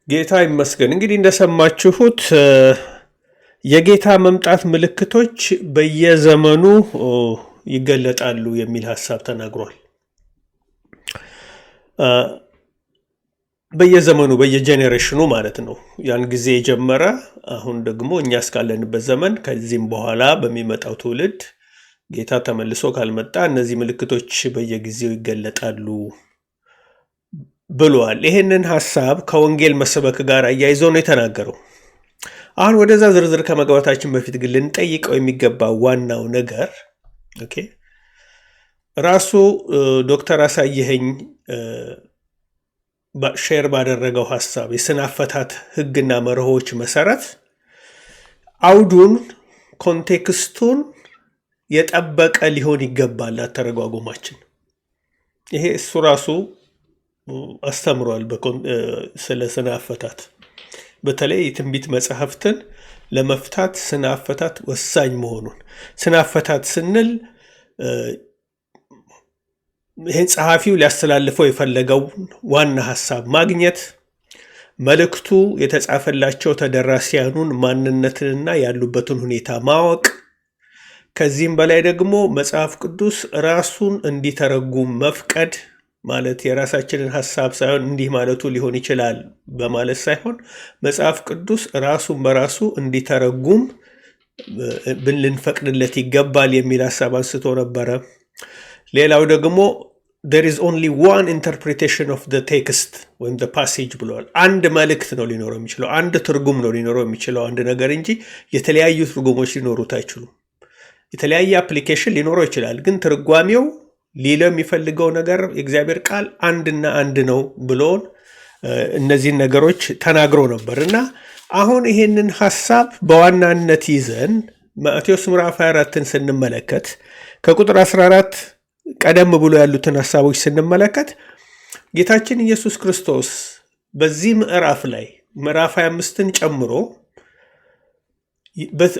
ጌታ ይመስገን። እንግዲህ እንደሰማችሁት የጌታ መምጣት ምልክቶች በየዘመኑ ይገለጣሉ የሚል ሐሳብ ተናግሯል። በየዘመኑ በየጄኔሬሽኑ ማለት ነው። ያን ጊዜ የጀመረ አሁን ደግሞ እኛ እስካለንበት ዘመን ከዚህም በኋላ በሚመጣው ትውልድ ጌታ ተመልሶ ካልመጣ እነዚህ ምልክቶች በየጊዜው ይገለጣሉ ብሏል። ይህንን ሐሳብ ከወንጌል መስበክ ጋር አያይዞ ነው የተናገረው። አሁን ወደዛ ዝርዝር ከመግባታችን በፊት ግን ልንጠይቀው የሚገባ ዋናው ነገር ራሱ ዶክተር አሳየኸኝ ሼር ባደረገው ሐሳብ የስነ አፈታት ሕግና መርሆች መሰረት አውዱን ኮንቴክስቱን የጠበቀ ሊሆን ይገባል አተረጓጎማችን። ይሄ እሱ ራሱ አስተምሯል ስለ ስነ አፈታት። በተለይ የትንቢት መጽሐፍትን ለመፍታት ስነ አፈታት ወሳኝ መሆኑን ስነ አፈታት ስንል ይህን ጸሐፊው ሊያስተላልፈው የፈለገው ዋና ሐሳብ ማግኘት፣ መልእክቱ የተጻፈላቸው ተደራሲያኑን ማንነትንና ያሉበትን ሁኔታ ማወቅ፣ ከዚህም በላይ ደግሞ መጽሐፍ ቅዱስ ራሱን እንዲተረጉም መፍቀድ ማለት የራሳችንን ሐሳብ ሳይሆን እንዲህ ማለቱ ሊሆን ይችላል በማለት ሳይሆን መጽሐፍ ቅዱስ ራሱን በራሱ እንዲተረጉም ልንፈቅድለት ይገባል የሚል ሐሳብ አንስቶ ነበረ። ሌላው ደግሞ there is only one interpretation of the text ወይም the passage ብለዋል። አንድ መልእክት ነው ሊኖረው የሚችለው፣ አንድ ትርጉም ነው ሊኖረው የሚችለው አንድ ነገር እንጂ የተለያዩ ትርጉሞች ሊኖሩት አይችሉም። የተለያየ አፕሊኬሽን ሊኖረው ይችላል፣ ግን ትርጓሜው ሊለው የሚፈልገው ነገር የእግዚአብሔር ቃል አንድና አንድ ነው ብሎን እነዚህን ነገሮች ተናግሮ ነበር እና አሁን ይሄንን ሐሳብ በዋናነት ይዘን ማቴዎስ ምዕራፍ 24ን ስንመለከት ከቁጥር 14 ቀደም ብሎ ያሉትን ሐሳቦች ስንመለከት ጌታችን ኢየሱስ ክርስቶስ በዚህ ምዕራፍ ላይ ምዕራፍ 25ን ጨምሮ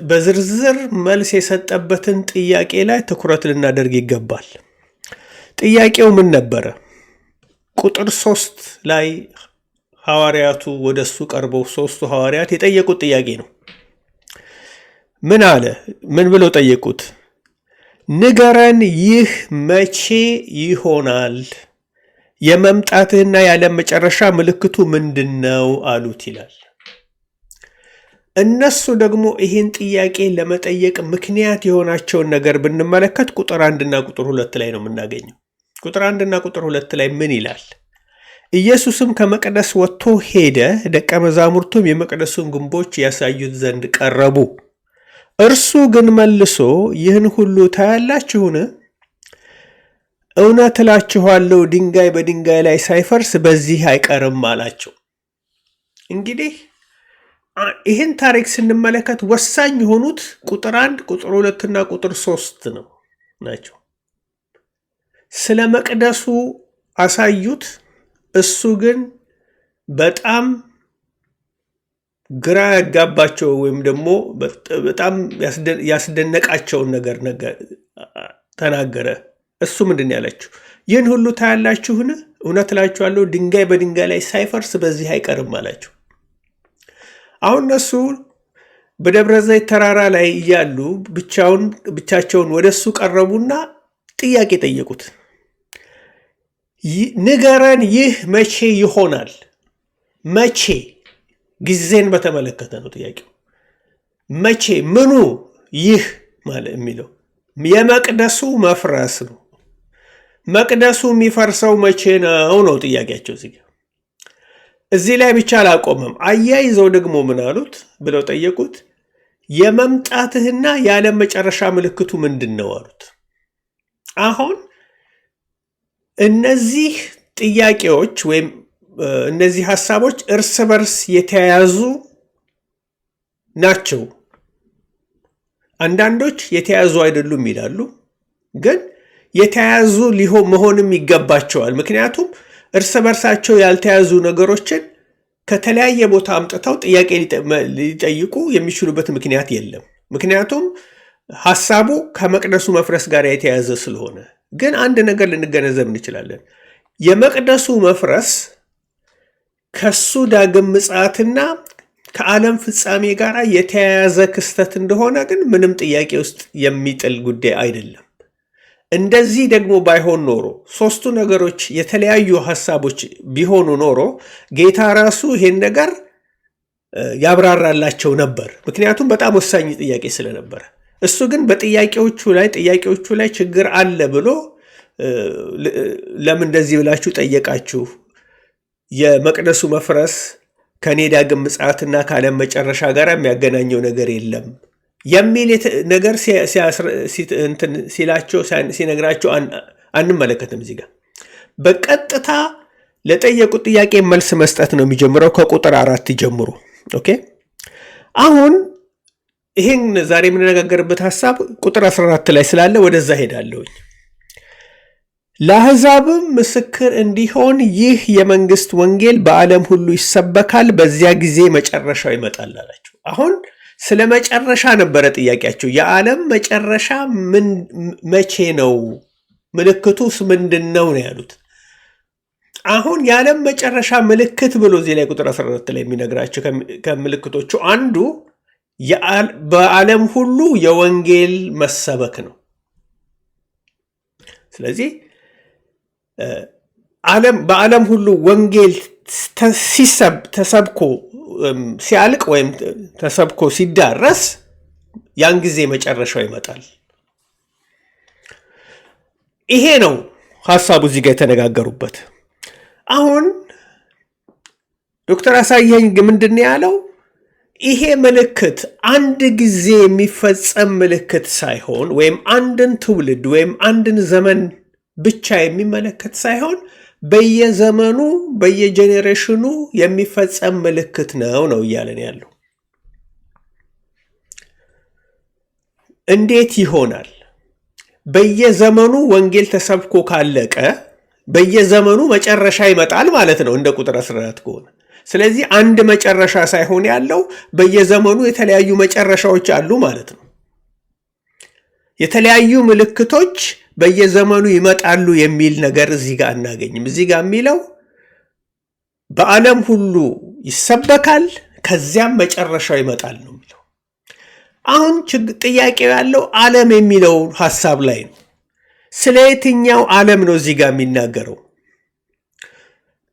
በዝርዝር መልስ የሰጠበትን ጥያቄ ላይ ትኩረት ልናደርግ ይገባል። ጥያቄው ምን ነበረ? ቁጥር 3 ላይ ሐዋርያቱ ወደሱ ቀርበው ሦስቱ ሐዋርያት የጠየቁት ጥያቄ ነው። ምን አለ? ምን ብለው ጠየቁት? ንገረን፣ ይህ መቼ ይሆናል? የመምጣትህና የዓለም መጨረሻ ምልክቱ ምንድን ነው አሉት ይላል። እነሱ ደግሞ ይህን ጥያቄ ለመጠየቅ ምክንያት የሆናቸውን ነገር ብንመለከት ቁጥር 1 እና ቁጥር 2 ላይ ነው የምናገኘው። ቁጥር 1 እና ቁጥር 2 ላይ ምን ይላል? ኢየሱስም ከመቅደስ ወጥቶ ሄደ፣ ደቀ መዛሙርቱም የመቅደሱን ግንቦች ያሳዩት ዘንድ ቀረቡ። እርሱ ግን መልሶ ይህን ሁሉ ታያላችሁን? እውነት እላችኋለሁ ድንጋይ በድንጋይ ላይ ሳይፈርስ በዚህ አይቀርም አላቸው። እንግዲህ ይህን ታሪክ ስንመለከት ወሳኝ የሆኑት ቁጥር 1 ቁጥር 2 እና ቁጥር 3 ናቸው። ስለ መቅደሱ አሳዩት። እሱ ግን በጣም ግራ ያጋባቸው ወይም ደግሞ በጣም ያስደነቃቸውን ነገር ተናገረ። እሱ ምንድን ያላችሁ? ይህን ሁሉ ታያላችሁን? እውነት እላችኋለሁ ድንጋይ በድንጋይ ላይ ሳይፈርስ በዚህ አይቀርም አላቸው። አሁን እነሱ በደብረ ዘይት ተራራ ላይ እያሉ ብቻቸውን ወደ እሱ ቀረቡና ጥያቄ ጠየቁት። ንገረን፣ ይህ መቼ ይሆናል? መቼ? ጊዜን በተመለከተ ነው ጥያቄው። መቼ? ምኑ? ይህ ማለት የሚለው የመቅደሱ መፍረስ ነው። መቅደሱ የሚፈርሰው መቼ ነው ጥያቄያቸው። እዚህ ላይ ብቻ አላቆመም። አያይዘው ደግሞ ምን አሉት ብለው ጠየቁት። የመምጣትህና የዓለም መጨረሻ ምልክቱ ምንድን ነው አሉት። አሁን እነዚህ ጥያቄዎች ወይም እነዚህ ሐሳቦች እርስ በርስ የተያያዙ ናቸው። አንዳንዶች የተያያዙ አይደሉም ይላሉ፣ ግን የተያያዙ መሆንም ይገባቸዋል። ምክንያቱም እርስ በርሳቸው ያልተያዙ ነገሮችን ከተለያየ ቦታ አምጥተው ጥያቄ ሊጠይቁ የሚችሉበት ምክንያት የለም። ምክንያቱም ሐሳቡ ከመቅደሱ መፍረስ ጋር የተያያዘ ስለሆነ። ግን አንድ ነገር ልንገነዘብ እንችላለን። የመቅደሱ መፍረስ ከሱ ዳግም ምጽአትና ከዓለም ፍጻሜ ጋር የተያያዘ ክስተት እንደሆነ ግን ምንም ጥያቄ ውስጥ የሚጥል ጉዳይ አይደለም። እንደዚህ ደግሞ ባይሆን ኖሮ ሶስቱ ነገሮች የተለያዩ ሐሳቦች ቢሆኑ ኖሮ ጌታ ራሱ ይሄን ነገር ያብራራላቸው ነበር። ምክንያቱም በጣም ወሳኝ ጥያቄ ስለነበረ። እሱ ግን በጥያቄዎቹ ላይ ችግር አለ ብሎ ለምን እንደዚህ ብላችሁ ጠየቃችሁ? የመቅደሱ መፍረስ ከኔ ዳግም ምጽአትና ከዓለም መጨረሻ ጋር የሚያገናኘው ነገር የለም የሚል ነገር ሲነግራቸው አንመለከትም። እዚህ ጋር በቀጥታ ለጠየቁት ጥያቄ መልስ መስጠት ነው የሚጀምረው ከቁጥር 4 ጀምሮ። ኦኬ አሁን ይሄን ዛሬ የምንነጋገርበት ሐሳብ ቁጥር 14 ላይ ስላለ ወደዛ ሄዳለሁኝ። ለአሕዛብም ምስክር እንዲሆን ይህ የመንግስት ወንጌል በዓለም ሁሉ ይሰበካል፣ በዚያ ጊዜ መጨረሻው ይመጣል አላቸው። አሁን ስለ መጨረሻ ነበረ ጥያቄያቸው። የዓለም መጨረሻ መቼ ነው? ምልክቱስ ምንድን ነው ነው ያሉት። አሁን የዓለም መጨረሻ ምልክት ብሎ እዚህ ላይ ቁጥር 14 ላይ የሚነግራቸው ከምልክቶቹ አንዱ በዓለም ሁሉ የወንጌል መሰበክ ነው። ስለዚህ በዓለም ሁሉ ወንጌል ተሰብኮ ሲያልቅ ወይም ተሰብኮ ሲዳረስ ያን ጊዜ መጨረሻው ይመጣል። ይሄ ነው ሐሳቡ እዚህ ጋር የተነጋገሩበት። አሁን ዶክተር አሳየኝ ምንድን ነው ያለው? ይሄ ምልክት አንድ ጊዜ የሚፈጸም ምልክት ሳይሆን ወይም አንድን ትውልድ ወይም አንድን ዘመን ብቻ የሚመለከት ሳይሆን በየዘመኑ በየጄኔሬሽኑ የሚፈጸም ምልክት ነው እያለን ያለው። እንዴት ይሆናል? በየዘመኑ ወንጌል ተሰብኮ ካለቀ በየዘመኑ መጨረሻ ይመጣል ማለት ነው እንደ ቁጥር 14 ከሆነ። ስለዚህ አንድ መጨረሻ ሳይሆን ያለው በየዘመኑ የተለያዩ መጨረሻዎች አሉ ማለት ነው። የተለያዩ ምልክቶች በየዘመኑ ይመጣሉ የሚል ነገር እዚህ ጋር አናገኝም። እዚህ ጋር የሚለው በዓለም ሁሉ ይሰበካል፣ ከዚያም መጨረሻው ይመጣል ነው የሚለው። አሁን ጥያቄው ያለው ዓለም የሚለው ሐሳብ ላይ ነው። ስለ የትኛው ዓለም ነው እዚህ ጋር የሚናገረው?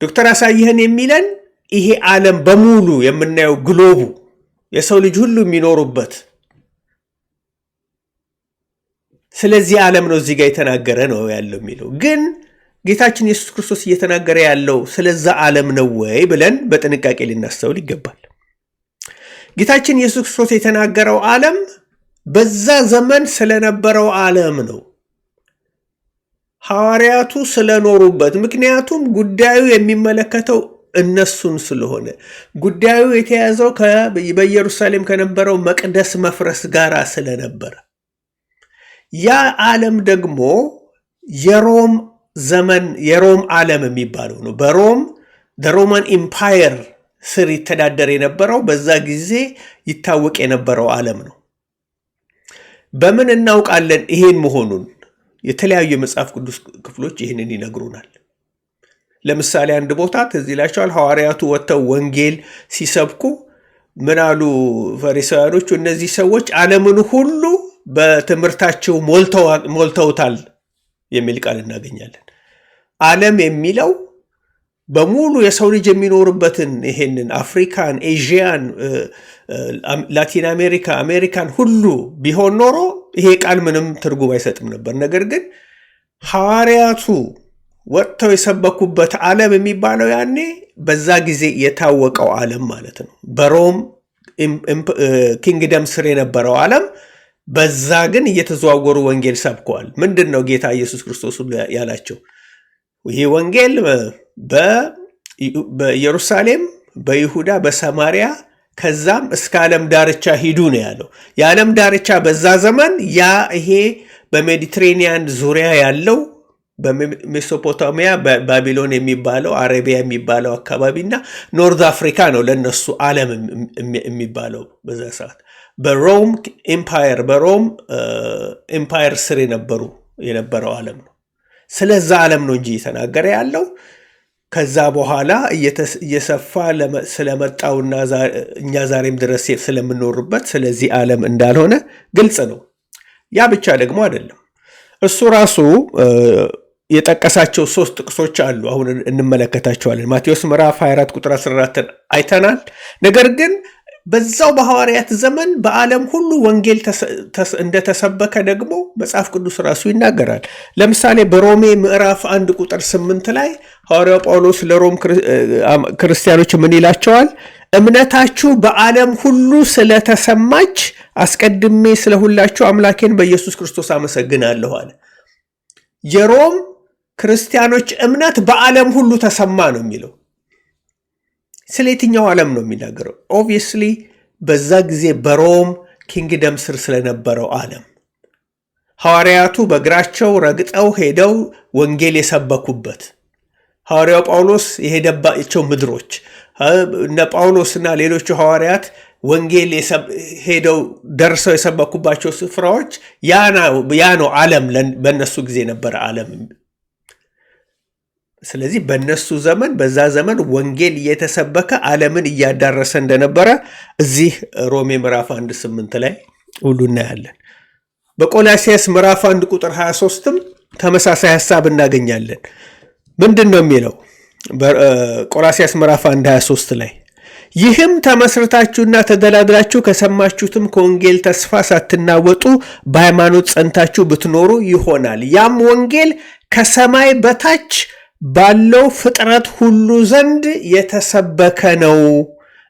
ዶክተር አሳየህን የሚለን ይሄ ዓለም በሙሉ የምናየው ግሎቡ የሰው ልጅ ሁሉ የሚኖሩበት ስለዚህ ዓለም ነው እዚህ ጋር የተናገረ ነው ያለው የሚለው። ግን ጌታችን ኢየሱስ ክርስቶስ እየተናገረ ያለው ስለዛ ዓለም ነው ወይ ብለን በጥንቃቄ ልናስተውል ይገባል። ጌታችን ኢየሱስ ክርስቶስ የተናገረው ዓለም በዛ ዘመን ስለነበረው ዓለም ነው፣ ሐዋርያቱ ስለኖሩበት። ምክንያቱም ጉዳዩ የሚመለከተው እነሱን ስለሆነ፣ ጉዳዩ የተያዘው በኢየሩሳሌም ከነበረው መቅደስ መፍረስ ጋር ስለነበረ፣ ያ ዓለም ደግሞ የሮም ዓለም የሚባለው ነው። በሮም ሮማን ኢምፓየር ስር ይተዳደር የነበረው በዛ ጊዜ ይታወቅ የነበረው ዓለም ነው። በምን እናውቃለን ይሄን መሆኑን? የተለያዩ የመጽሐፍ ቅዱስ ክፍሎች ይህንን ይነግሩናል። ለምሳሌ አንድ ቦታ ትዝ ይላቸዋል። ሐዋርያቱ ወጥተው ወንጌል ሲሰብኩ ምን አሉ ፈሪሳውያኖቹ? እነዚህ ሰዎች ዓለምን ሁሉ በትምህርታቸው ሞልተውታል የሚል ቃል እናገኛለን። ዓለም የሚለው በሙሉ የሰው ልጅ የሚኖርበትን ይሄንን አፍሪካን፣ ኤዥያን፣ ላቲን አሜሪካ፣ አሜሪካን ሁሉ ቢሆን ኖሮ ይሄ ቃል ምንም ትርጉም አይሰጥም ነበር። ነገር ግን ሐዋርያቱ ወጥተው የሰበኩበት ዓለም የሚባለው ያኔ በዛ ጊዜ የታወቀው ዓለም ማለት ነው። በሮም ኪንግደም ስር የነበረው ዓለም፣ በዛ ግን እየተዘዋወሩ ወንጌል ሰብከዋል። ምንድን ነው ጌታ ኢየሱስ ክርስቶስ ያላቸው? ይህ ወንጌል በኢየሩሳሌም፣ በይሁዳ፣ በሰማሪያ ከዛም እስከ ዓለም ዳርቻ ሂዱ ነው ያለው። የዓለም ዳርቻ በዛ ዘመን ይሄ በሜዲትሬኒያን ዙሪያ ያለው በሜሶፖታሚያ ባቢሎን የሚባለው አረቢያ የሚባለው አካባቢና ኖርዝ አፍሪካ ነው ለነሱ ዓለም የሚባለው በዛ ሰዓት። በሮም ኤምፓየር ስር የነበረው ዓለም ነው። ስለዛ ዓለም ነው እንጂ የተናገረ ያለው ከዛ በኋላ እየሰፋ ስለመጣውና እኛ ዛሬም ድረስ ስለምንኖርበት ስለዚህ ዓለም እንዳልሆነ ግልጽ ነው። ያ ብቻ ደግሞ አይደለም። እሱ ራሱ የጠቀሳቸው 3 ጥቅሶች አሉ። አሁን እንመለከታቸዋለን። ማቴዎስ ምዕራፍ 24 ቁጥር 14 አይተናል። ነገር ግን በዛው በሐዋርያት ዘመን በዓለም ሁሉ ወንጌል እንደተሰበከ ደግሞ መጽሐፍ ቅዱስ ራሱ ይናገራል። ለምሳሌ በሮሜ ምዕራፍ 1 ቁጥር 8 ላይ ሐዋርያው ጳውሎስ ለሮም ክርስቲያኖች ምን ይላቸዋል? እምነታችሁ በዓለም ሁሉ ስለተሰማች አስቀድሜ ስለሁላችሁ አምላኬን በኢየሱስ ክርስቶስ አመሰግናለሁ አለ። የሮም ክርስቲያኖች እምነት በዓለም ሁሉ ተሰማ ነው የሚለው። ስለ የትኛው ዓለም ነው የሚናገረው? ኦብቪየስሊ በዛ ጊዜ በሮም ኪንግደም ስር ስለነበረው ዓለም ሐዋርያቱ በእግራቸው ረግጠው ሄደው ወንጌል የሰበኩበት፣ ሐዋርያው ጳውሎስ የሄደባቸው ምድሮች፣ እነ ጳውሎስና ሌሎቹ ሐዋርያት ወንጌል ሄደው ደርሰው የሰበኩባቸው ስፍራዎች ያ ነው ዓለም። በእነሱ ጊዜ ነበረ ዓለም። ስለዚህ በእነሱ ዘመን በዛ ዘመን ወንጌል እየተሰበከ ዓለምን እያዳረሰ እንደነበረ እዚህ ሮሜ ምዕራፍ 1:8 ላይ ሁሉ እናያለን። በቆላስይስ ምዕራፍ 1 ቁጥር 23ም ተመሳሳይ ሐሳብ እናገኛለን። ምንድን ነው የሚለው? ቆላስይስ ምዕራፍ 1:23 ላይ ይህም ተመስርታችሁና ተደላድላችሁ ከሰማችሁትም ከወንጌል ተስፋ ሳትናወጡ በሃይማኖት ጸንታችሁ ብትኖሩ ይሆናል። ያም ወንጌል ከሰማይ በታች ባለው ፍጥረት ሁሉ ዘንድ የተሰበከ ነው።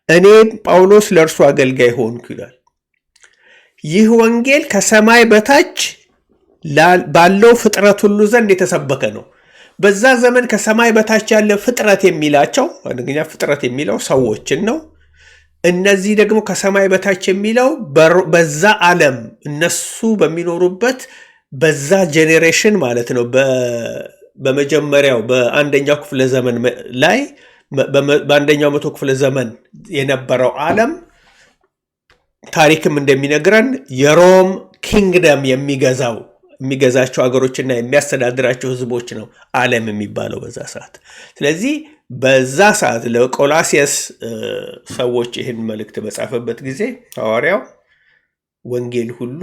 እኔ ጳውሎስ ለእርሱ አገልጋይ ሆንኩ ይላል። ይህ ወንጌል ከሰማይ በታች ባለው ፍጥረት ሁሉ ዘንድ የተሰበከ ነው። በዛ ዘመን ከሰማይ በታች ያለ ፍጥረት የሚላቸው አንደኛ ፍጥረት የሚለው ሰዎችን ነው። እነዚህ ደግሞ ከሰማይ በታች የሚለው በዛ ዓለም እነሱ በሚኖሩበት በዛ ጄኔሬሽን ማለት ነው። በመጀመሪያው በአንደኛው ክፍለ ዘመን ላይ በአንደኛው መቶ ክፍለ ዘመን የነበረው ዓለም ታሪክም እንደሚነግረን የሮም ኪንግደም የሚገዛቸው ሀገሮችና የሚያስተዳድራቸው ህዝቦች ነው ዓለም የሚባለው በዛ ሰዓት። ስለዚህ በዛ ሰዓት ለቆላስይስ ሰዎች ይህን መልእክት በጻፈበት ጊዜ ሐዋርያው ወንጌል ሁሉ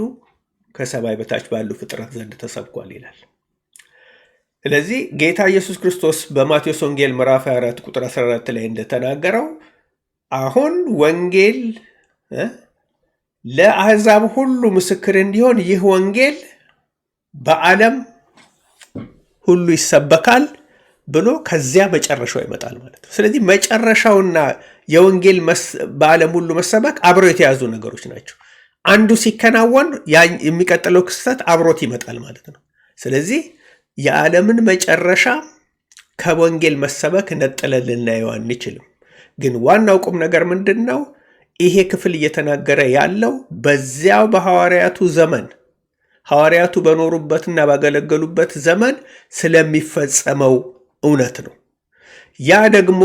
ከሰማይ በታች ባሉ ፍጥረት ዘንድ ተሰብኳል ይላል። ስለዚህ ጌታ ኢየሱስ ክርስቶስ በማቴዎስ ወንጌል ምዕራፍ 24 ቁጥር 14 ላይ እንደተናገረው አሁን ወንጌል ለአሕዛብ ሁሉ ምስክር እንዲሆን ይህ ወንጌል በዓለም ሁሉ ይሰበካል ብሎ ከዚያ መጨረሻው ይመጣል ማለት ነው። ስለዚህ መጨረሻውና የወንጌል በዓለም ሁሉ መሰበክ አብረው የተያዙ ነገሮች ናቸው። አንዱ ሲከናወን የሚቀጥለው ክስተት አብሮት ይመጣል ማለት ነው። ስለዚህ የዓለምን መጨረሻ ከወንጌል መሰበክ ነጥለን ልናየው አንችልም። ግን ዋናው ቁም ነገር ምንድን ነው? ይሄ ክፍል እየተናገረ ያለው በዚያው በሐዋርያቱ ዘመን ሐዋርያቱ በኖሩበትና ባገለገሉበት ዘመን ስለሚፈጸመው እውነት ነው። ያ ደግሞ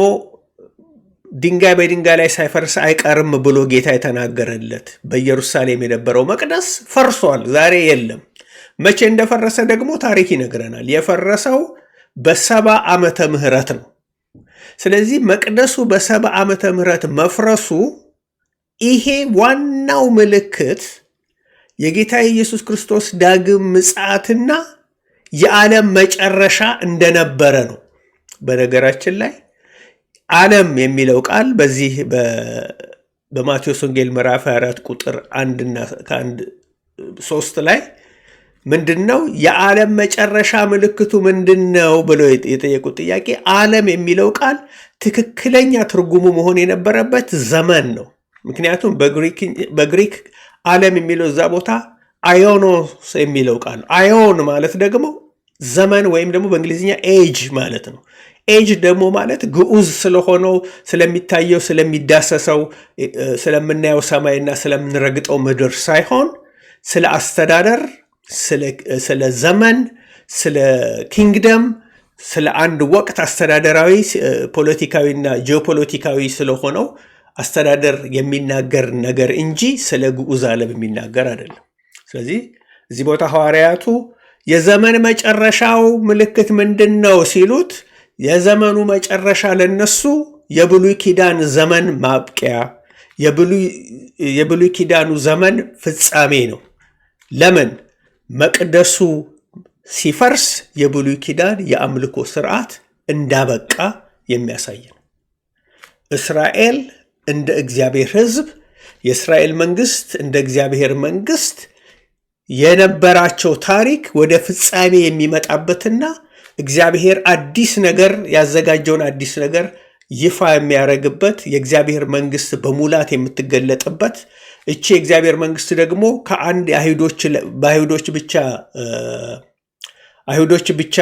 ድንጋይ በድንጋይ ላይ ሳይፈርስ አይቀርም ብሎ ጌታ የተናገረለት በኢየሩሳሌም የነበረው መቅደስ ፈርሷል፣ ዛሬ የለም። መቼ እንደፈረሰ ደግሞ ታሪክ ይነግረናል። የፈረሰው በ70 ዓመተ ምህረት ነው። ስለዚህ መቅደሱ በ70 ዓመተ ምህረት መፍረሱ ይሄ ዋናው ምልክት የጌታ ኢየሱስ ክርስቶስ ዳግም ምጽአትና የዓለም መጨረሻ እንደነበረ ነው። በነገራችን ላይ ዓለም የሚለው ቃል በዚህ በማቴዎስ ወንጌል ምዕራፍ 24 ቁጥር 1-3 ላይ ምንድነው የዓለም መጨረሻ ምልክቱ ምንድነው ብለው የጠየቁት ጥያቄ፣ ዓለም የሚለው ቃል ትክክለኛ ትርጉሙ መሆን የነበረበት ዘመን ነው። ምክንያቱም በግሪክ ዓለም የሚለው እዛ ቦታ አዮኖስ የሚለው ቃል፣ አዮን ማለት ደግሞ ዘመን ወይም ደግሞ በእንግሊዝኛ ኤጅ ማለት ነው። ኤጅ ደግሞ ማለት ግዑዝ ስለሆነው ስለሚታየው ስለሚዳሰሰው ስለምናየው ሰማይና ስለምንረግጠው ምድር ሳይሆን ስለ አስተዳደር፣ ስለ ዘመን፣ ስለ ኪንግደም፣ ስለ አንድ ወቅት አስተዳደራዊ ፖለቲካዊና ጂኦፖለቲካዊ ስለሆነው አስተዳደር የሚናገር ነገር እንጂ ስለ ግዑዝ ዓለም የሚናገር አይደለም። ስለዚህ እዚህ ቦታ ሐዋርያቱ የዘመን መጨረሻው ምልክት ምንድን ነው ሲሉት የዘመኑ መጨረሻ ለነሱ የብሉይ ኪዳን ዘመን ማብቂያ፣ የብሉይ ኪዳኑ ዘመን ፍጻሜ ነው። ለምን? መቅደሱ ሲፈርስ የብሉይ ኪዳን የአምልኮ ስርዓት እንዳበቃ የሚያሳይ ነው። እስራኤል እንደ እግዚአብሔር ሕዝብ፣ የእስራኤል መንግስት እንደ እግዚአብሔር መንግስት የነበራቸው ታሪክ ወደ ፍጻሜ የሚመጣበትና እግዚአብሔር አዲስ ነገር ያዘጋጀውን አዲስ ነገር ይፋ የሚያደርግበት፣ የእግዚአብሔር መንግስት በሙላት የምትገለጥበት፣ እቺ የእግዚአብሔር መንግስት ደግሞ ከአንድ አይሁዶች ብቻ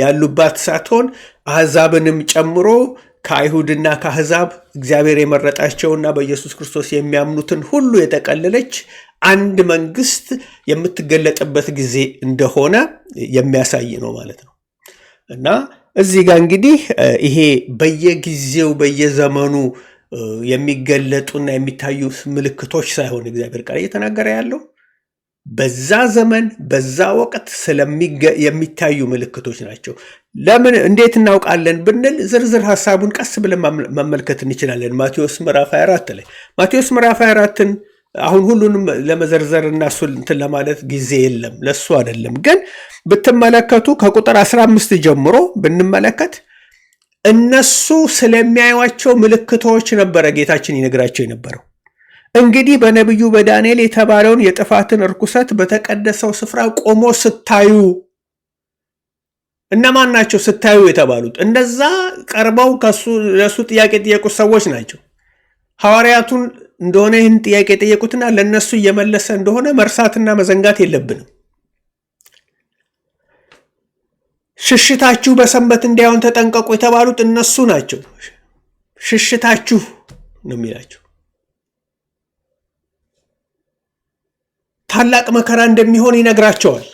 ያሉባት ሳትሆን አሕዛብንም ጨምሮ ከአይሁድና ከአሕዛብ እግዚአብሔር የመረጣቸውና በኢየሱስ ክርስቶስ የሚያምኑትን ሁሉ የጠቀለለች አንድ መንግስት የምትገለጥበት ጊዜ እንደሆነ የሚያሳይ ነው ማለት ነው። እና እዚህ ጋር እንግዲህ ይሄ በየጊዜው በየዘመኑ የሚገለጡና የሚታዩ ምልክቶች ሳይሆን እግዚአብሔር ቃል እየተናገረ ያለው በዛ ዘመን በዛ ወቅት የሚታዩ ምልክቶች ናቸው። ለምን እንዴት እናውቃለን ብንል ዝርዝር ሐሳቡን ቀስ ብለን መመልከት እንችላለን። ማቴዎስ ምዕራፍ 24 ላይ ማቴዎስ ምዕራፍ 24ን አሁን ሁሉንም ለመዘርዘር እና እንትን ለማለት ጊዜ የለም፣ ለሱ አይደለም። ግን ብትመለከቱ ከቁጥር 15 ጀምሮ ብንመለከት እነሱ ስለሚያዩዋቸው ምልክቶች ነበረ ጌታችን ይነግራቸው የነበረው። እንግዲህ በነቢዩ በዳንኤል የተባለውን የጥፋትን ርኩሰት በተቀደሰው ስፍራ ቆሞ ስታዩ፣ እነማን ናቸው ስታዩ የተባሉት? እነዛ ቀርበው ለሱ ጥያቄ የጠየቁት ሰዎች ናቸው። ሐዋርያቱን እንደሆነ ይህን ጥያቄ የጠየቁትና ለነሱ እየመለሰ እንደሆነ መርሳትና መዘንጋት የለብንም። ሽሽታችሁ በሰንበት እንዳይሆን ተጠንቀቁ የተባሉት እነሱ ናቸው። ሽሽታችሁ ነው የሚላቸው። ታላቅ መከራ እንደሚሆን ይነግራቸዋል።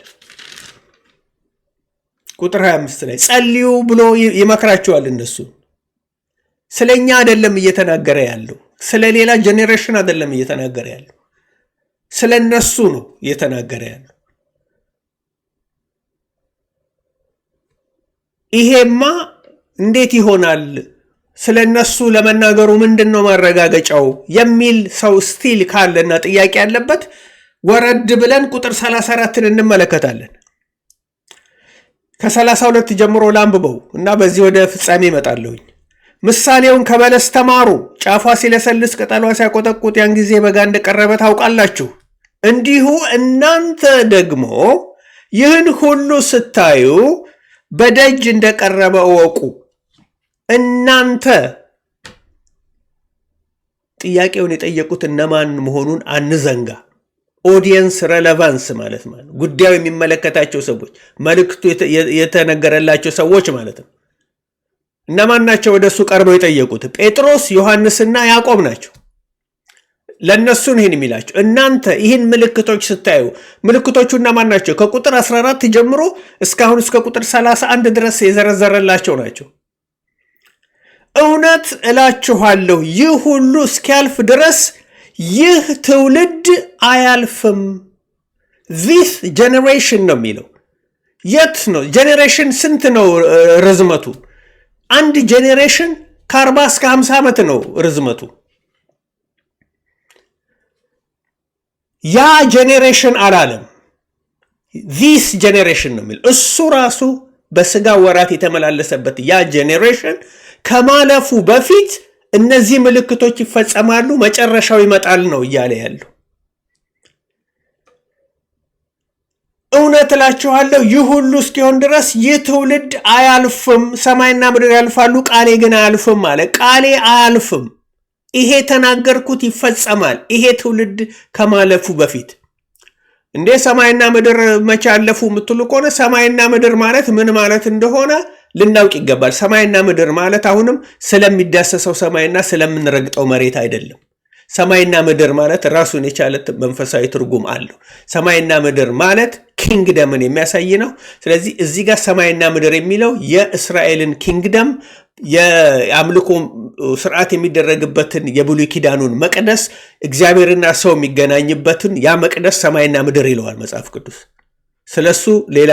ቁጥር 25 ላይ ጸልዩ ብሎ ይመክራቸዋል። እነሱ ስለኛ አይደለም እየተናገረ ያለው፣ ስለ ሌላ ጄኔሬሽን አይደለም እየተናገረ ያለው፣ ስለ እነሱ ነው እየተናገረ ያለው። ይሄማ እንዴት ይሆናል? ስለ እነሱ ለመናገሩ ምንድን ነው ማረጋገጫው የሚል ሰው ስቲል ካለና ጥያቄ ያለበት ወረድ ብለን ቁጥር 34ን እንመለከታለን። ከ32 ጀምሮ ላንብበው እና በዚህ ወደ ፍጻሜ እመጣለሁኝ። ምሳሌውን ከበለስ ተማሩ። ጫፏ ሲለሰልስ ቅጠሏ ሲያቆጠቁጥ ያን ጊዜ በጋ እንደቀረበ ታውቃላችሁ። እንዲሁ እናንተ ደግሞ ይህን ሁሉ ስታዩ በደጅ እንደቀረበ እወቁ። እናንተ ጥያቄውን የጠየቁት እነማን መሆኑን አንዘንጋ። ኦዲየንስ ሬሌቫንስ ማለት ጉዳዩ የሚመለከታቸው ሰዎች፣ መልእክቱ የተነገረላቸው ሰዎች ማለት ነው። እነማን ናቸው ወደ እሱ ቀርበው የጠየቁት? ጴጥሮስ፣ ዮሐንስና ያዕቆብ ናቸው። ለእነሱን ይህን የሚላቸው እናንተ ይህን ምልክቶች ስታዩ፣ ምልክቶቹ እነማን ናቸው? ከቁጥር 14 ጀምሮ እስካሁን እስከ ቁጥር 31 ድረስ የዘረዘረላቸው ናቸው። እውነት እላችኋለሁ ይህ ሁሉ እስኪያልፍ ድረስ ይህ ትውልድ አያልፍም። ዚስ ጄኔሬሽን ነው የሚለው። የት ነው ጄኔሬሽን? ስንት ነው ርዝመቱ? አንድ ጄኔሬሽን ከ40 እስከ 50 ዓመት ነው ርዝመቱ። ያ ጄኔሬሽን አላለም፣ ዚስ ጄኔሬሽን ነው የሚለው። እሱ ራሱ በስጋ ወራት የተመላለሰበት ያ ጄኔሬሽን ከማለፉ በፊት እነዚህ ምልክቶች ይፈጸማሉ፣ መጨረሻው ይመጣል ነው እያለ ያለው። እውነት እላችኋለሁ ይህ ሁሉ እስኪሆን ድረስ ይህ ትውልድ አያልፍም። ሰማይና ምድር ያልፋሉ፣ ቃሌ ግን አያልፍም አለ። ቃሌ አያልፍም፣ ይሄ ተናገርኩት ይፈጸማል፣ ይሄ ትውልድ ከማለፉ በፊት። እንዴ ሰማይና ምድር መቼ አለፉ የምትሉ ከሆነ ሰማይና ምድር ማለት ምን ማለት እንደሆነ ልናውቅ ይገባል። ሰማይና ምድር ማለት አሁንም ስለሚዳሰሰው ሰማይና ስለምንረግጠው መሬት አይደለም። ሰማይና ምድር ማለት ራሱን የቻለ መንፈሳዊ ትርጉም አለው። ሰማይና ምድር ማለት ኪንግደምን የሚያሳይ ነው። ስለዚህ እዚህ ጋር ሰማይና ምድር የሚለው የእስራኤልን ኪንግደም፣ የአምልኮ ስርዓት የሚደረግበትን የብሉይ ኪዳኑን መቅደስ፣ እግዚአብሔርና ሰው የሚገናኝበትን ያ መቅደስ ሰማይና ምድር ይለዋል መጽሐፍ ቅዱስ። ስለሱ ሌላ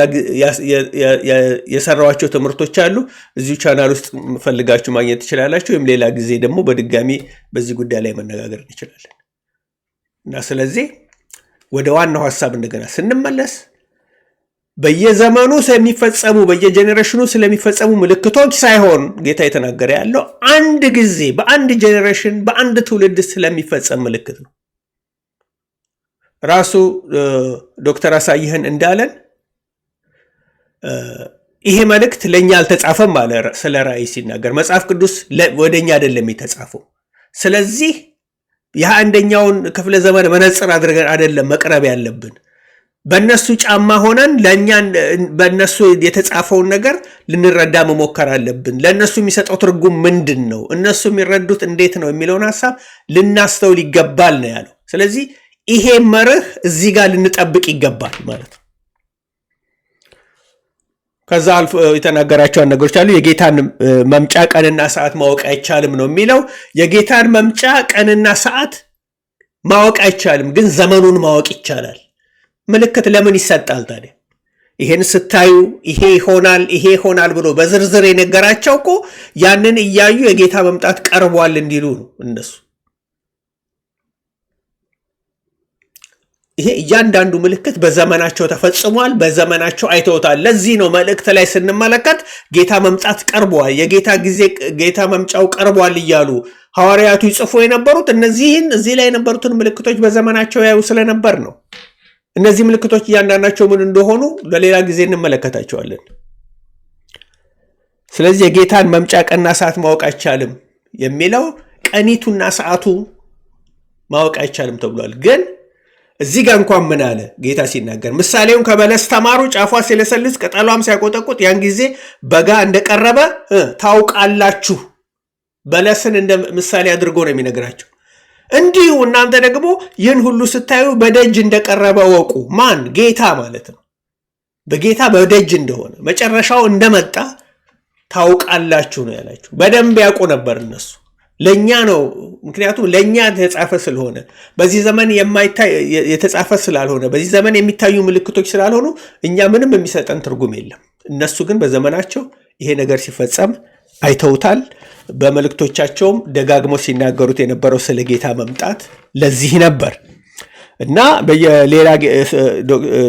የሰራዋቸው ትምህርቶች አሉ። እዚሁ ቻናል ውስጥ ፈልጋችሁ ማግኘት ትችላላችሁ። ወይም ሌላ ጊዜ ደግሞ በድጋሚ በዚህ ጉዳይ ላይ መነጋገር እንችላለን። እና ስለዚህ ወደ ዋናው ሐሳብ እንደገና ስንመለስ በየዘመኑ ስለሚፈጸሙ በየጄኔሬሽኑ ስለሚፈጸሙ ምልክቶች ሳይሆን ጌታ የተናገረ ያለው አንድ ጊዜ በአንድ ጄኔሬሽን በአንድ ትውልድ ስለሚፈጸም ምልክት ነው። ራሱ ዶክተር አሳይህን እንዳለን ይሄ መልእክት ለኛ አልተጻፈም አለ። ስለ ራእይ ሲናገር መጽሐፍ ቅዱስ ወደኛ አይደለም የተጻፈው። ስለዚህ የአንደኛውን ክፍለ ዘመን መነጽር አድርገን አይደለም መቅረብ ያለብን። በእነሱ ጫማ ሆነን ለእኛ በእነሱ የተጻፈውን ነገር ልንረዳ መሞከር አለብን። ለእነሱ የሚሰጠው ትርጉም ምንድን ነው፣ እነሱ የሚረዱት እንዴት ነው የሚለውን ሀሳብ ልናስተውል ይገባል ነው ያለው። ስለዚህ ይሄ መርህ እዚህ ጋር ልንጠብቅ ይገባል ማለት ነው። ከዛ አልፎ የተናገራቸውን ነገሮች አሉ። የጌታን መምጫ ቀንና ሰዓት ማወቅ አይቻልም ነው የሚለው። የጌታን መምጫ ቀንና ሰዓት ማወቅ አይቻልም፣ ግን ዘመኑን ማወቅ ይቻላል። ምልክት ለምን ይሰጣል ታዲያ? ይሄን ስታዩ ይሄ ይሆናል ብሎ በዝርዝር የነገራቸው እኮ ያንን እያዩ የጌታ መምጣት ቀርቧል እንዲሉ ነው እነሱ። ይሄ እያንዳንዱ ምልክት በዘመናቸው ተፈጽሟል፣ በዘመናቸው አይተውታል። ለዚህ ነው መልእክት ላይ ስንመለከት ጌታ መምጣት ቀርቧል፣ ጌታ መምጫው ቀርቧል እያሉ ሐዋርያቱ ይጽፉ የነበሩት እነዚህን እዚህ ላይ የነበሩትን ምልክቶች በዘመናቸው ያዩ ስለነበር ነው። እነዚህ ምልክቶች እያንዳንዳቸው ምን እንደሆኑ ለሌላ ጊዜ እንመለከታቸዋለን። ስለዚህ የጌታን መምጫ ቀንና ሰዓት ማወቅ አይቻልም የሚለው ቀኒቱና ሰዓቱ ማወቅ አይቻልም ተብሏል። ግን እዚህ ጋር እንኳን ምን አለ ጌታ ሲናገር፣ ምሳሌውን ከበለስ ተማሩ፣ ጫፏ ሲለሰልስ ቅጠሏም ሲያቆጠቁጥ ያን ጊዜ በጋ እንደቀረበ ታውቃላችሁ። በለስን እንደ ምሳሌ አድርጎ ነው የሚነግራቸው። እንዲሁ እናንተ ደግሞ ይህን ሁሉ ስታዩ በደጅ እንደቀረበ ወቁ። ማን? ጌታ ማለት ነው። በጌታ በደጅ እንደሆነ መጨረሻው እንደመጣ ታውቃላችሁ ነው ያላችሁ። በደንብ ያውቁ ነበር እነሱ። ለኛ ነው፣ ምክንያቱም ለኛ የተጻፈ ስለሆነ፣ በዚህ ዘመን የተጻፈ ስላልሆነ፣ በዚህ ዘመን የሚታዩ ምልክቶች ስላልሆኑ እኛ ምንም የሚሰጠን ትርጉም የለም። እነሱ ግን በዘመናቸው ይሄ ነገር ሲፈጸም አይተውታል። በመልእክቶቻቸውም ደጋግሞ ሲናገሩት የነበረው ስለ ጌታ መምጣት ለዚህ ነበር እና በሌላ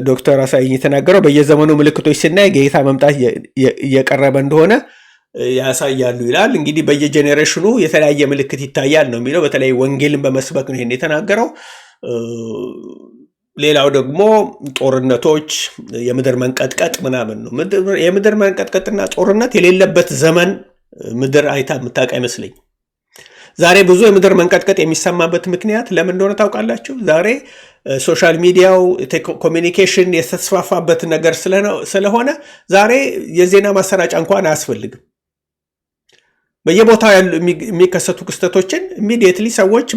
ዶክተር አሳይኝ የተናገረው በየዘመኑ ምልክቶች ስናይ ጌታ መምጣት እየቀረበ እንደሆነ ያሳያሉ ይላል። እንግዲህ በየጄኔሬሽኑ የተለያየ ምልክት ይታያል ነው የሚለው። በተለይ ወንጌልን በመስበክ ነው ይሄን የተናገረው። ሌላው ደግሞ ጦርነቶች፣ የምድር መንቀጥቀጥ ምናምን ነው። የምድር መንቀጥቀጥና ጦርነት የሌለበት ዘመን ምድር አይታ የምታውቅ አይመስለኝ። ዛሬ ብዙ የምድር መንቀጥቀጥ የሚሰማበት ምክንያት ለምን እንደሆነ ታውቃላችሁ? ዛሬ ሶሻል ሚዲያው ኮሚኒኬሽን የተስፋፋበት ነገር ስለሆነ ዛሬ የዜና ማሰራጫ እንኳን አያስፈልግም። በየቦታው ያሉ የሚከሰቱ ክስተቶችን ኢሚዲየትሊ ሰዎች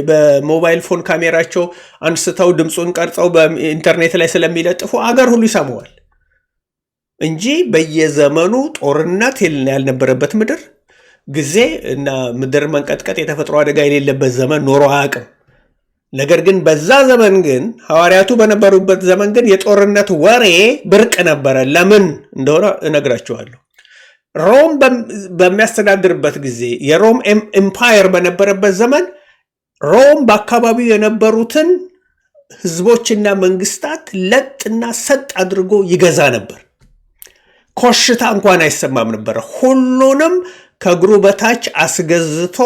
በሞባይል ፎን ካሜራቸው አንስተው ድምፁን ቀርጸው በኢንተርኔት ላይ ስለሚለጥፉ አገር ሁሉ ይሰማዋል እንጂ በየዘመኑ ጦርነት ያልነበረበት ምድር ጊዜ እና ምድር መንቀጥቀጥ የተፈጥሮ አደጋ የሌለበት ዘመን ኖሮ አያውቅም። ነገር ግን በዛ ዘመን ግን ሐዋርያቱ በነበሩበት ዘመን ግን የጦርነት ወሬ ብርቅ ነበረ። ለምን እንደሆነ እነግራችኋለሁ። ሮም በሚያስተዳድርበት ጊዜ የሮም ኤምፓየር በነበረበት ዘመን ሮም በአካባቢው የነበሩትን ህዝቦችና መንግስታት ለጥና ሰጥ አድርጎ ይገዛ ነበር። ኮሽታ እንኳን አይሰማም ነበረ። ሁሉንም ከእግሩ በታች አስገዝቶ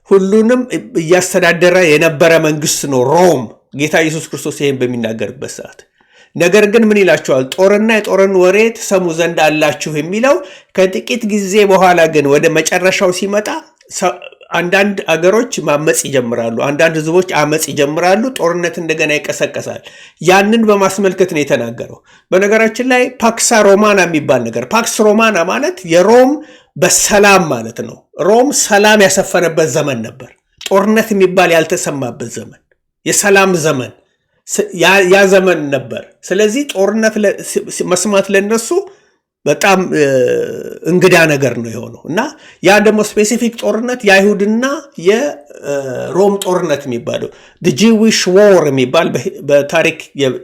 ሁሉንም እያስተዳደረ የነበረ መንግስት ነው ሮም። ጌታ ኢየሱስ ክርስቶስ ይህን በሚናገርበት ሰዓት ነገር ግን ምን ይላቸዋል? ጦርና የጦርን ወሬ ትሰሙ ዘንድ አላችሁ የሚለው ከጥቂት ጊዜ በኋላ ግን ወደ መጨረሻው ሲመጣ አንዳንድ አገሮች ማመፅ ይጀምራሉ። አንዳንድ ህዝቦች አመፅ ይጀምራሉ። ጦርነት እንደገና ይቀሰቀሳል። ያንን በማስመልከት ነው የተናገረው። በነገራችን ላይ ፓክሳ ሮማና የሚባል ነገር፣ ፓክስ ሮማና ማለት የሮም በሰላም ማለት ነው። ሮም ሰላም ያሰፈነበት ዘመን ነበር። ጦርነት የሚባል ያልተሰማበት ዘመን፣ የሰላም ዘመን ያ ዘመን ነበር። ስለዚህ ጦርነት መስማት ለነሱ በጣም እንግዳ ነገር ነው የሆነው እና ያ ደግሞ ስፔሲፊክ ጦርነት የአይሁድና የሮም ጦርነት የሚባለው ጂዊሽ ዎር የሚባል በታሪክ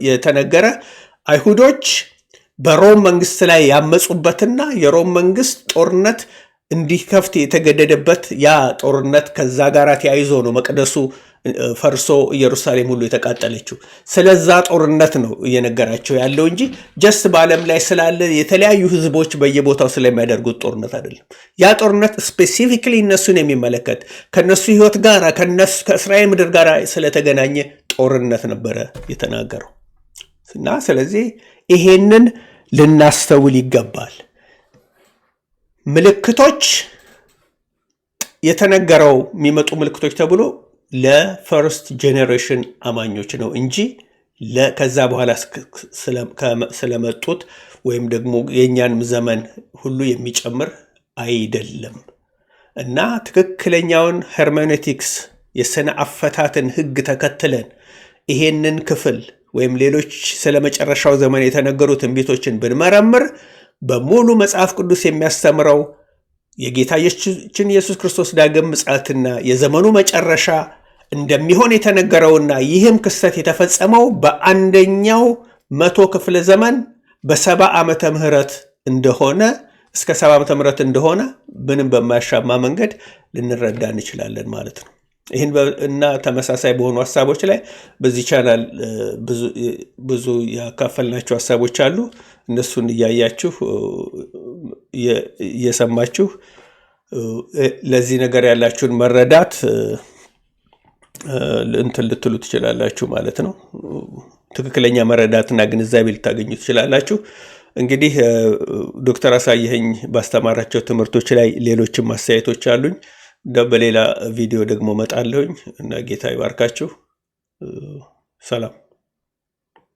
የተነገረ አይሁዶች በሮም መንግስት ላይ ያመፁበትና የሮም መንግስት ጦርነት እንዲከፍት የተገደደበት ያ ጦርነት ከዛ ጋር ተያይዞ ነው መቅደሱ ፈርሶ ኢየሩሳሌም ሁሉ የተቃጠለችው። ስለዛ ጦርነት ነው እየነገራቸው ያለው እንጂ ጀስት በዓለም ላይ ስላለ የተለያዩ ህዝቦች በየቦታው ስለሚያደርጉት ጦርነት አይደለም። ያ ጦርነት ስፔሲፊክሊ እነሱን የሚመለከት ከነሱ ህይወት ጋር ከእስራኤል ምድር ጋር ስለተገናኘ ጦርነት ነበረ የተናገረው እና ስለዚህ ይሄንን ልናስተውል ይገባል። ምልክቶች የተነገረው የሚመጡ ምልክቶች ተብሎ ለፈርስት ጄኔሬሽን አማኞች ነው እንጂ ከዛ በኋላ ስለመጡት ወይም ደግሞ የእኛንም ዘመን ሁሉ የሚጨምር አይደለም እና ትክክለኛውን ሄርሜኔቲክስ የስነ አፈታትን ህግ ተከትለን ይሄንን ክፍል ወይም ሌሎች ስለመጨረሻው ዘመን የተነገሩ ትንቢቶችን ብንመረምር በሙሉ መጽሐፍ ቅዱስ የሚያስተምረው የጌታችን ኢየሱስ ክርስቶስ ዳግም ምጽአትና የዘመኑ መጨረሻ እንደሚሆን የተነገረውና ይህም ክስተት የተፈጸመው በአንደኛው 100 ክፍለ ዘመን በ70 ዓመተ ምህረት እንደሆነ እስከ 70 ዓመተ ምህረት እንደሆነ ምንም በማያሻማ መንገድ ልንረዳ እንችላለን ማለት ነው። ይህን እና ተመሳሳይ በሆኑ ሀሳቦች ላይ በዚህ ቻናል ብዙ ያካፈልናቸው ሀሳቦች አሉ። እነሱን እያያችሁ እየሰማችሁ ለዚህ ነገር ያላችሁን መረዳት እንትን ልትሉ ትችላላችሁ ማለት ነው። ትክክለኛ መረዳትና ግንዛቤ ልታገኙ ትችላላችሁ። እንግዲህ ዶክተር አሳየኸኝ ባስተማራቸው ትምህርቶች ላይ ሌሎችም አስተያየቶች አሉኝ። በሌላ ቪዲዮ ደግሞ መጣለሁኝ እና ጌታ ይባርካችሁ። ሰላም።